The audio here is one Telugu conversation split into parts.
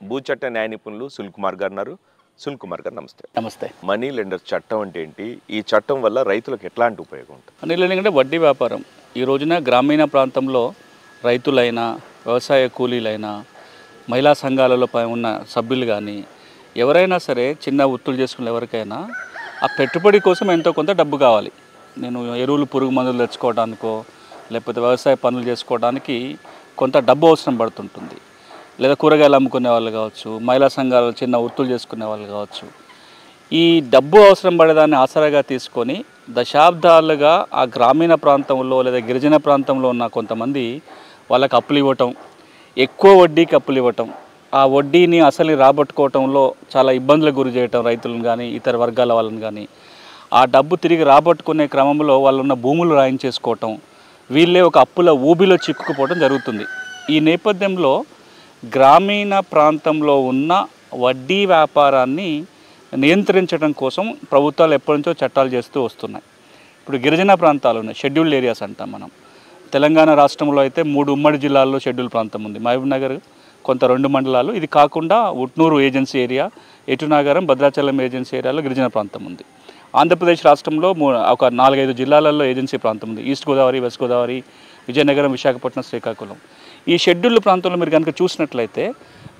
భూచట్ట న్యాయ నిపుణులు సుల్ కుమార్ గారు ఉన్నారు. సుల్ కుమార్ గారు నమస్తే. నమస్తే. మనీ లెండర్ చట్టం అంటే ఏంటి? ఈ చట్టం వల్ల రైతులకు ఎట్లాంటి ఉపయోగం ఉంటుంది? మనీ లెండింగ్ అంటే వడ్డీ వ్యాపారం. ఈ రోజున గ్రామీణ ప్రాంతంలో రైతులైనా, వ్యవసాయ కూలీలైనా, మహిళా సంఘాలలో ఉన్న సభ్యులు కానీ ఎవరైనా సరే చిన్న వృత్తులు చేసుకునే ఎవరికైనా ఆ పెట్టుబడి కోసం ఎంతో కొంత డబ్బు కావాలి. నేను ఎరువులు, పురుగు మందులు తెచ్చుకోవడానికో లేకపోతే వ్యవసాయ పనులు చేసుకోవడానికి కొంత డబ్బు అవసరం పడుతుంటుంది. లేదా కూరగాయలు అమ్ముకునే వాళ్ళు కావచ్చు, మహిళా సంఘాలు చిన్న వృత్తులు చేసుకునే వాళ్ళు కావచ్చు. ఈ డబ్బు అవసరం పడేదాన్ని ఆసరాగా తీసుకొని దశాబ్దాలుగా ఆ గ్రామీణ ప్రాంతంలో లేదా గిరిజన ప్రాంతంలో ఉన్న కొంతమంది వాళ్ళకి అప్పులు ఇవ్వటం, ఎక్కువ వడ్డీకి అప్పులు ఇవ్వటం, ఆ వడ్డీని అసలు రాబట్టుకోవటంలో చాలా ఇబ్బందులకు గురి చేయటం రైతులను కానీ ఇతర వర్గాల వాళ్ళని కానీ, ఆ డబ్బు తిరిగి రాబట్టుకునే క్రమంలో వాళ్ళు ఉన్న భూములు రాయించేసుకోవటం, వీళ్ళే ఒక అప్పుల ఊబిలో చిక్కుకుపోవడం జరుగుతుంది. ఈ నేపథ్యంలో గ్రామీణ ప్రాంతంలో ఉన్న వడ్డీ వ్యాపారాన్ని నియంత్రించడం కోసం ప్రభుత్వాలు ఎప్పటి నుంచో చట్టాలు చేస్తూ వస్తున్నాయి. ఇప్పుడు గిరిజన ప్రాంతాలు ఉన్నాయి, షెడ్యూల్డ్ ఏరియాస్ అంటాం మనం. తెలంగాణ రాష్ట్రంలో అయితే 3 ఉమ్మడి జిల్లాల్లో షెడ్యూల్ ప్రాంతం ఉంది. మహబూబ్ నగర్, కొంత 2 మండలాలు. ఇది కాకుండా Utnoor agency area, Etunagaram, Bhadrachalam agency ఏరియాలో గిరిజన ప్రాంతం ఉంది. ఆంధ్రప్రదేశ్ రాష్ట్రంలో ఒక 4-5 జిల్లాలలో ఏజెన్సీ ప్రాంతం ఉంది. East Godavari, west Godavari, Vizianagaram, Visakhapatnam, Srikakulam. ఈ షెడ్యూల్ ప్రాంతంలో మీరు కనుక చూసినట్లయితే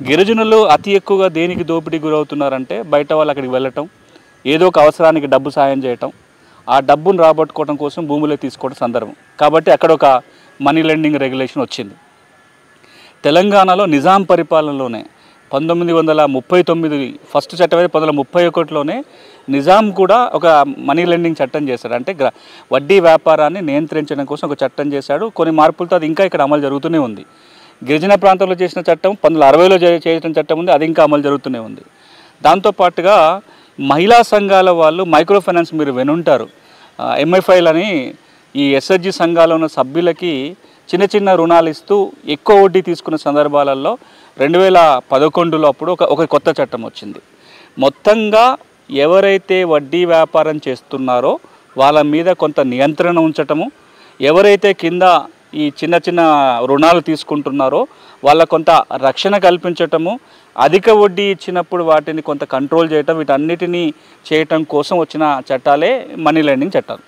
గిరిజనులు అతి ఎక్కువగా దేనికి దోపిడీ గురవుతున్నారంటే బయట వాళ్ళు అక్కడికి వెళ్ళటం, ఏదో ఒక అవసరానికి డబ్బు సాయం చేయటం, ఆ డబ్బును రాబట్టుకోవడం కోసం భూములే తీసుకోవడం సందర్భం. కాబట్టి అక్కడ ఒక మనీ లెండింగ్ రెగ్యులేషన్ వచ్చింది. తెలంగాణలో నిజాం పరిపాలనలోనే 1939 ఫస్ట్ చట్టం అయితే 1931లోనే నిజాం కూడా ఒక మనీ లెండింగ్ చట్టం చేశాడు. అంటే వడ్డీ వ్యాపారాన్ని నియంత్రించడం కోసం ఒక చట్టం చేశాడు. కొన్ని మార్పులతో అది ఇంకా ఇక్కడ అమలు జరుగుతూనే ఉంది. గిరిజన ప్రాంతంలో చేసిన చట్టం 1960లో చేయడం చట్టం ఉంది, అది ఇంకా అమలు జరుగుతూనే ఉంది. దాంతోపాటుగా మహిళా సంఘాల వాళ్ళు మైక్రో ఫైనాన్స్ మీరు వినుంటారు, ఎంఎఫ్ఐలని, ఈ ఎస్హెచ్జి సంఘాల్లో ఉన్న సభ్యులకి చిన్న చిన్న రుణాలు ఇస్తూ ఎక్కువ వడ్డీ తీసుకున్న సందర్భాలలో 2011లో అప్పుడు ఒక కొత్త చట్టం వచ్చింది. మొత్తంగా ఎవరైతే వడ్డీ వ్యాపారం చేస్తున్నారో వాళ్ళ మీద కొంత నియంత్రణ ఉంచటము, ఎవరైతే కింద ఈ చిన్న చిన్న రుణాలు తీసుకుంటున్నారో వాళ్ళ కొంత రక్షణ కల్పించటము, అధిక వడ్డీ ఇచ్చినప్పుడు వాటిని కొంత కంట్రోల్ చేయటం, వీటన్నిటినీ చేయటం కోసం వచ్చిన చట్టాలే మనీ లెండింగ్ చట్టాలు.